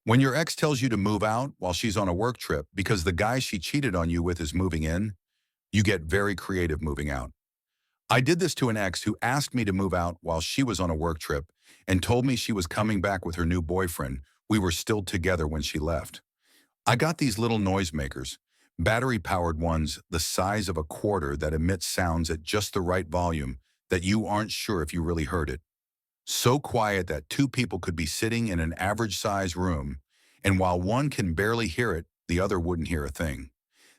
When your ex tells you to move out while she's on a work trip because the guy she cheated on you with is moving in, you get very creative moving out. I did this to an ex who asked me to move out while she was on a work trip and told me she was coming back with her new boyfriend. We were still together when she left. I got these little noisemakers, battery-powered ones the size of a quarter that emit sounds at just the right volume that you aren't sure if you really heard it. So quiet that two people could be sitting in an average-size room, and while one can barely hear it, the other wouldn't hear a thing.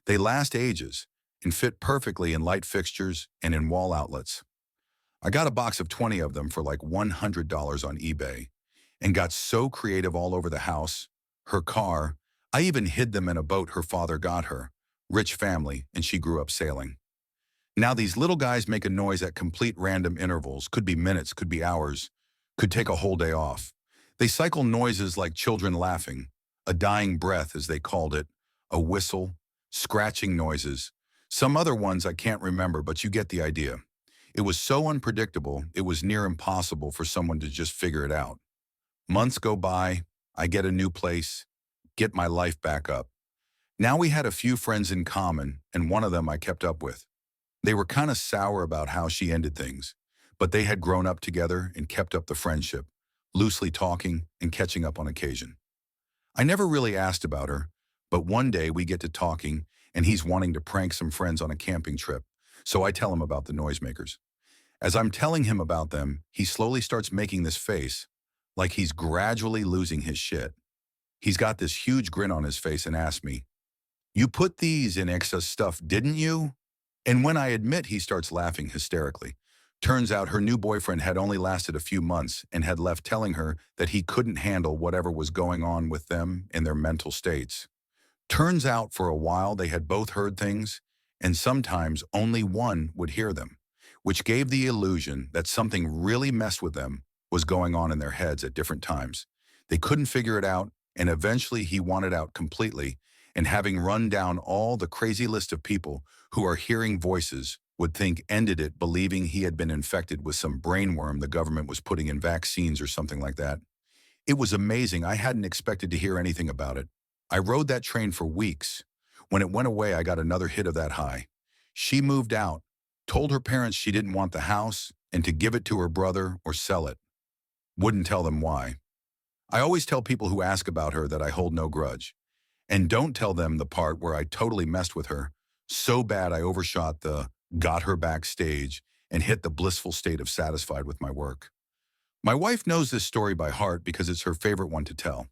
They last ages and fit perfectly in light fixtures and in wall outlets. I got a box of 20 of them for like $100 on eBay and got so creative all over the house, her car. I even hid them in a boat her father got her. Rich family, and she grew up sailing. Now these little guys make a noise at complete random intervals, could be minutes, could be hours, could take a whole day off. They cycle noises like children laughing, a dying breath as they called it, a whistle, scratching noises. Some other ones I can't remember, but you get the idea. It was so unpredictable, it was near impossible for someone to just figure it out. Months go by, I get a new place, get my life back up. Now we had a few friends in common, and one of them I kept up with. They were kind of sour about how she ended things, but they had grown up together and kept up the friendship, loosely talking and catching up on occasion. I never really asked about her, but one day we get to talking and he's wanting to prank some friends on a camping trip, so I tell him about the noisemakers. As I'm telling him about them, he slowly starts making this face, like he's gradually losing his shit. He's got this huge grin on his face and asks me, "You put these in excess stuff, didn't you?" And when I admit, he starts laughing hysterically. Turns out her new boyfriend had only lasted a few months and had left telling her that he couldn't handle whatever was going on with them in their mental states. Turns out for a while they had both heard things, and sometimes only one would hear them, which gave the illusion that something really messed with them was going on in their heads at different times. They couldn't figure it out, and eventually he wanted out completely, and having run down all the crazy list of people who are hearing voices would think ended it, believing he had been infected with some brainworm the government was putting in vaccines or something like that. It was amazing. I hadn't expected to hear anything about it. I rode that train for weeks. When it went away, I got another hit of that high. She moved out, told her parents she didn't want the house and to give it to her brother or sell it. Wouldn't tell them why. I always tell people who ask about her that I hold no grudge. And don't tell them the part where I totally messed with her, so bad I overshot the got her back stage and hit the blissful state of satisfied with my work. My wife knows this story by heart because it's her favorite one to tell.